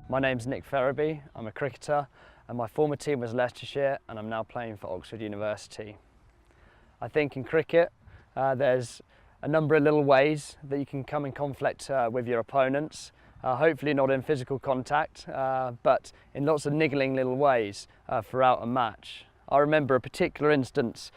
My name's Nick Ferraby, I'm a cricketer and my former team was Leicestershire and I'm now playing for Oxford University. I think in cricket there's a number of little ways that you can come in conflict with your opponents, hopefully not in physical contact, but in lots of niggling little ways throughout a match. I remember a particular instance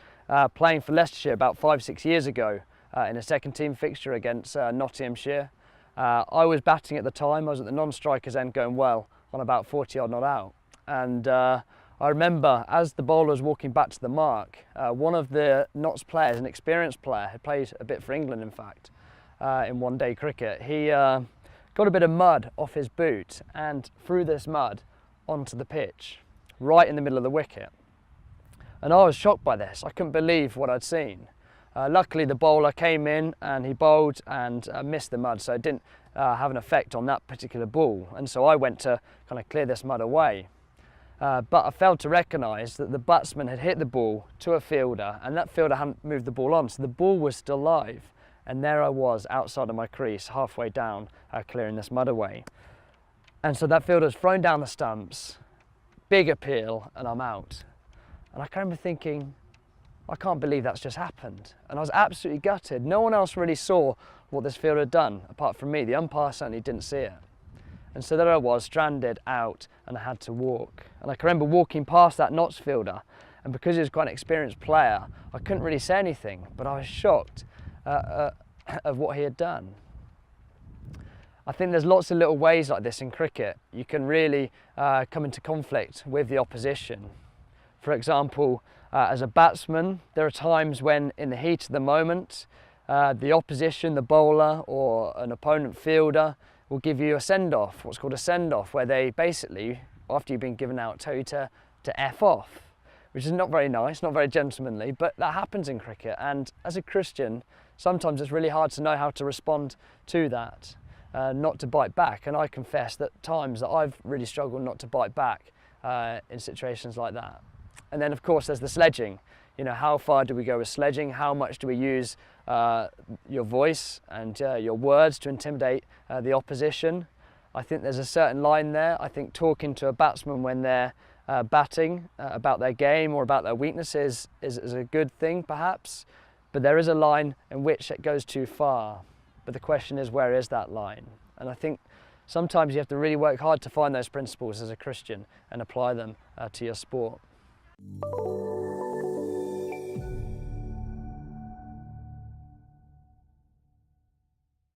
playing for Leicestershire about 5-6 years ago in a second team fixture against Nottinghamshire. I was batting at the time. I was at the non-strikers end going well on about 40 odd not out, and I remember as the bowler was walking back to the mark, one of the Notts players, an experienced player, had played a bit for England in fact in one-day cricket, he got a bit of mud off his boot and threw this mud onto the pitch right in the middle of the wicket, and I was shocked by this. I couldn't believe what I'd seen. Luckily the bowler came in and he bowled and missed the mud, so it didn't have an effect on that particular ball, and so I went to kind of clear this mud away. But I failed to recognise that the batsman had hit the ball to a fielder and that fielder hadn't moved the ball on, so the ball was still live, and there I was outside of my crease halfway down clearing this mud away. And so that fielder's thrown down the stumps, big appeal, and I'm out. And I can remember thinking, I can't believe that's just happened. And I was absolutely gutted. No one else really saw what this fielder had done, apart from me. The umpire certainly didn't see it. And so there I was, stranded out, and I had to walk. And I can remember walking past that Notts fielder, and because he was quite an experienced player, I couldn't really say anything, but I was shocked of what he had done. I think there's lots of little ways like this in cricket. You can really come into conflict with the opposition. For example, as a batsman, there are times when in the heat of the moment, the opposition, the bowler or an opponent fielder will give you a send-off, what's called a send-off, where they basically, after you've been given out, tell you to F off, which is not very nice, not very gentlemanly, but that happens in cricket. And as a Christian, sometimes it's really hard to know how to respond to that, not to bite back. And I confess that times that I've really struggled not to bite back in situations like that. And then of course there's the sledging. You know, how far do we go with sledging? How much do we use your voice and your words to intimidate the opposition? I think there's a certain line there. I think talking to a batsman when they're batting about their game or about their weaknesses is a good thing perhaps, but there is a line in which it goes too far. But the question is, where is that line? And I think sometimes you have to really work hard to find those principles as a Christian and apply them to your sport.